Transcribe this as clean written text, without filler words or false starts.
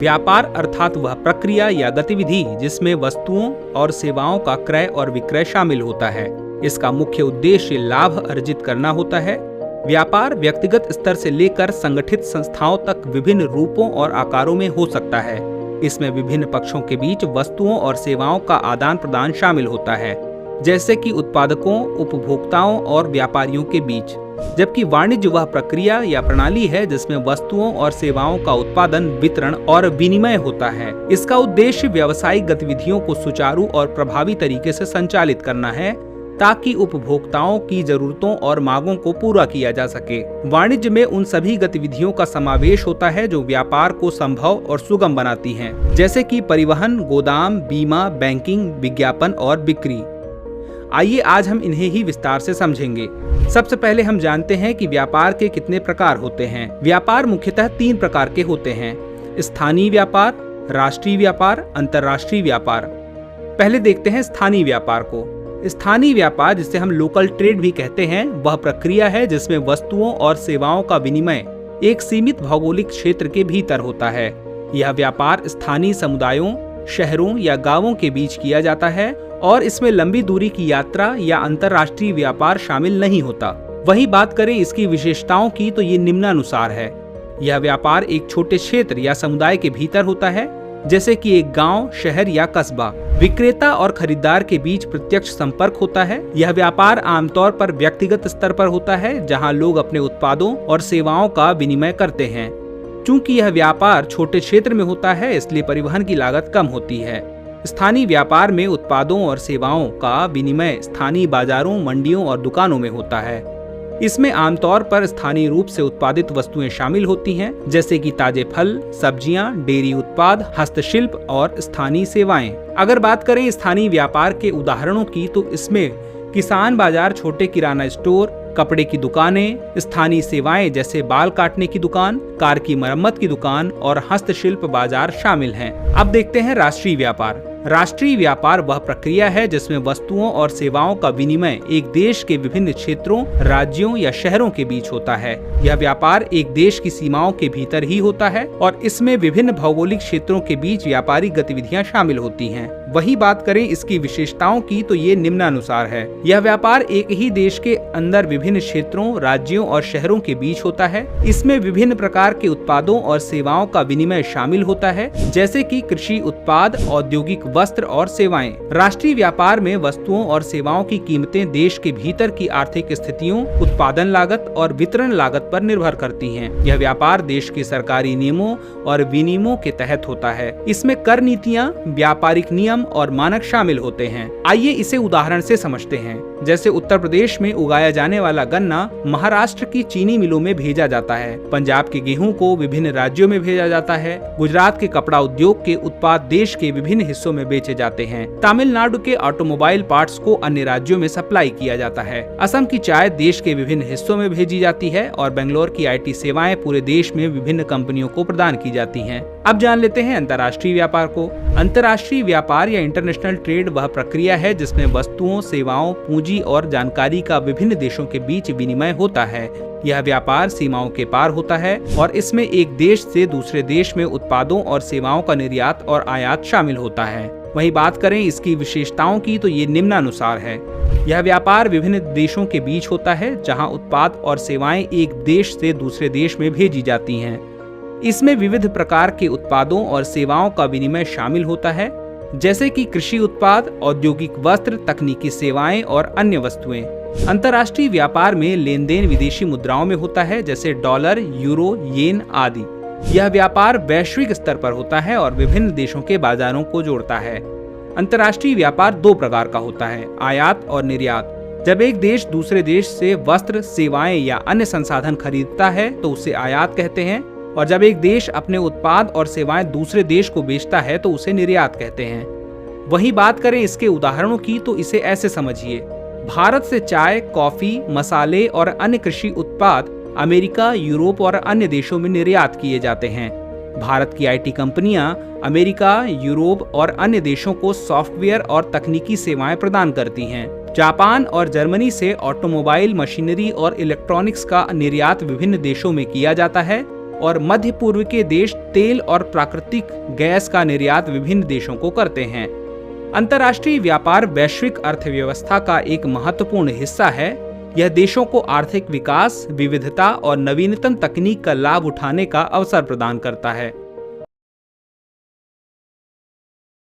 व्यापार अर्थात वह प्रक्रिया या गतिविधि जिसमें वस्तुओं और सेवाओं का क्रय और विक्रय शामिल होता है। इसका मुख्य उद्देश्य लाभ अर्जित करना होता है। व्यापार व्यक्तिगत स्तर से लेकर संगठित संस्थाओं तक विभिन्न रूपों और आकारों में हो सकता है। इसमें विभिन्न पक्षों के बीच वस्तुओं और सेवाओं का आदान प्रदान शामिल होता है, जैसे कि उत्पादकों, उपभोक्ताओं और व्यापारियों के बीच। जबकि वाणिज्य वह प्रक्रिया या प्रणाली है जिसमें वस्तुओं और सेवाओं का उत्पादन, वितरण और विनिमय होता है। इसका उद्देश्य व्यावसायिक गतिविधियों को सुचारू और प्रभावी तरीके से संचालित करना है ताकि उपभोक्ताओं की जरूरतों और मांगों को पूरा किया जा सके। वाणिज्य में उन सभी गतिविधियों का समावेश होता है जो व्यापार को संभव और सुगम बनाती हैं, जैसे कि परिवहन, गोदाम, बीमा, बैंकिंग, विज्ञापन और बिक्री। आइए आज हम इन्हें ही विस्तार से समझेंगे। सबसे पहले हम जानते हैं कि व्यापार के कितने प्रकार होते हैं। व्यापार मुख्यतः 3 प्रकार के होते हैं: स्थानीय व्यापार, राष्ट्रीय व्यापार, अंतर्राष्ट्रीय व्यापार। पहले देखते हैं स्थानीय व्यापार को। स्थानीय व्यापार, जिसे हम लोकल ट्रेड भी कहते हैं, वह प्रक्रिया है जिसमें वस्तुओं और सेवाओं का विनिमय एक सीमित भौगोलिक क्षेत्र के भीतर होता है। यह व्यापार स्थानीय समुदायों, शहरों या गांवों के बीच किया जाता है और इसमें लंबी दूरी की यात्रा या अंतर्राष्ट्रीय व्यापार शामिल नहीं होता। वही बात करें इसकी विशेषताओं की तो ये निम्नानुसार है। यह व्यापार एक छोटे क्षेत्र या समुदाय के भीतर होता है, जैसे कि एक गांव, शहर या कस्बा। विक्रेता और खरीदार के बीच प्रत्यक्ष संपर्क होता है। यह व्यापार आमतौर पर व्यक्तिगत स्तर पर होता है, जहां लोग अपने उत्पादों और सेवाओं का विनिमय करते हैं। चूंकि यह व्यापार छोटे क्षेत्र में होता है, इसलिए परिवहन की लागत कम होती है। स्थानीय व्यापार में उत्पादों और सेवाओं का विनिमय स्थानीय बाजारों, मंडियों और दुकानों में होता है। इसमें आमतौर पर स्थानीय रूप से उत्पादित वस्तुएं शामिल होती हैं, जैसे कि ताजे फल, सब्जियां, डेयरी उत्पाद, हस्तशिल्प और स्थानीय सेवाएं। अगर बात करें स्थानीय व्यापार के उदाहरणों की तो इसमें किसान बाजार, छोटे किराना स्टोर, कपड़े की दुकानें, स्थानीय सेवाएं जैसे बाल काटने की दुकान, कार की मरम्मत की दुकान और हस्तशिल्प बाजार शामिल हैं। अब देखते हैं राष्ट्रीय व्यापार। राष्ट्रीय व्यापार वह प्रक्रिया है जिसमें वस्तुओं और सेवाओं का विनिमय एक देश के विभिन्न क्षेत्रों, राज्यों या शहरों के बीच होता है। यह व्यापार एक देश की सीमाओं के भीतर ही होता है और इसमें विभिन्न भौगोलिक क्षेत्रों के बीच व्यापारिक गतिविधियां शामिल होती हैं। वही बात करें इसकी विशेषताओं की तो ये निम्नानुसार है। यह व्यापार एक ही देश के अंदर विभिन्न क्षेत्रों, राज्यों और शहरों के बीच होता है। इसमें विभिन्न प्रकार के उत्पादों और सेवाओं का विनिमय शामिल होता है, जैसे कि कृषि उत्पाद, औद्योगिक वस्त्र और सेवाएं। राष्ट्रीय व्यापार में वस्तुओं और सेवाओं की कीमतें देश के भीतर की आर्थिक स्थितियों, उत्पादन लागत और वितरण लागत पर निर्भर करती हैं। यह व्यापार देश के सरकारी नियमों और विनियमों के तहत होता है। इसमें कर नीतियां, व्यापारिक नियम और मानक शामिल होते हैं। आइए इसे उदाहरण से समझते हैं। जैसे उत्तर प्रदेश में उगाया जाने वाला गन्ना महाराष्ट्र की चीनी मिलों में भेजा जाता है। पंजाब के गेहूं को विभिन्न राज्यों में भेजा जाता है। गुजरात के कपड़ा उद्योग के उत्पाद देश के विभिन्न हिस्सों में बेचे जाते हैं। तमिलनाडु के ऑटोमोबाइल पार्ट्स को अन्य राज्यों में सप्लाई किया जाता है। असम की चाय देश के विभिन्न हिस्सों में भेजी जाती है और बेंगलोर की IT सेवाएं पूरे देश में विभिन्न कंपनियों को प्रदान की जाती हैं। अब जान लेते हैं अंतर्राष्ट्रीय व्यापार को। अंतर्राष्ट्रीय व्यापार या इंटरनेशनल ट्रेड वह प्रक्रिया है जिसमें वस्तुओं, सेवाओं, पूंजी और जानकारी का विभिन्न देशों के बीच विनिमय होता है। यह व्यापार सीमाओं के पार होता है और इसमें एक देश से दूसरे देश में उत्पादों और सेवाओं का निर्यात और आयात शामिल होता है। वही बात करें इसकी विशेषताओं की तो ये निम्नानुसार है। यह व्यापार विभिन्न देशों के बीच होता है, जहां उत्पाद और सेवाएं एक देश से दूसरे देश में भेजी जाती हैं। इसमें विविध प्रकार के उत्पादों और सेवाओं का विनिमय शामिल होता है, जैसे कि कृषि उत्पाद, औद्योगिक वस्त्र, तकनीकी सेवाएं और अन्य वस्तुएं। अंतर्राष्ट्रीय व्यापार में लेन देन विदेशी मुद्राओं में होता है, जैसे डॉलर, यूरो, येन आदि। यह व्यापार वैश्विक स्तर पर होता है और विभिन्न देशों के बाजारों को जोड़ता है। अंतर्राष्ट्रीय व्यापार 2 प्रकार का होता है: आयात और निर्यात। जब एक देश दूसरे देश से वस्त्र, सेवाएं या अन्य संसाधन खरीदता है तो उसे आयात कहते हैं, और जब एक देश अपने उत्पाद और सेवाएं दूसरे देश को बेचता है तो उसे निर्यात कहते हैं। वही बात करें इसके उदाहरणों की तो इसे ऐसे समझिए। भारत से चाय, कॉफी, मसाले और अन्य कृषि उत्पाद अमेरिका, यूरोप और अन्य देशों में निर्यात किए जाते हैं। भारत की IT कंपनियां अमेरिका, यूरोप और अन्य देशों को सॉफ्टवेयर और तकनीकी सेवाएं प्रदान करती हैं। जापान और जर्मनी से ऑटोमोबाइल, मशीनरी और इलेक्ट्रॉनिक्स का निर्यात विभिन्न देशों में किया जाता है। और मध्य पूर्व के देश तेल और प्राकृतिक गैस का निर्यात विभिन्न देशों को करते हैं। अंतर्राष्ट्रीय व्यापार वैश्विक अर्थव्यवस्था का एक महत्वपूर्ण हिस्सा है। यह देशों को आर्थिक विकास, विविधता और नवीनतम तकनीक का लाभ उठाने का अवसर प्रदान करता है।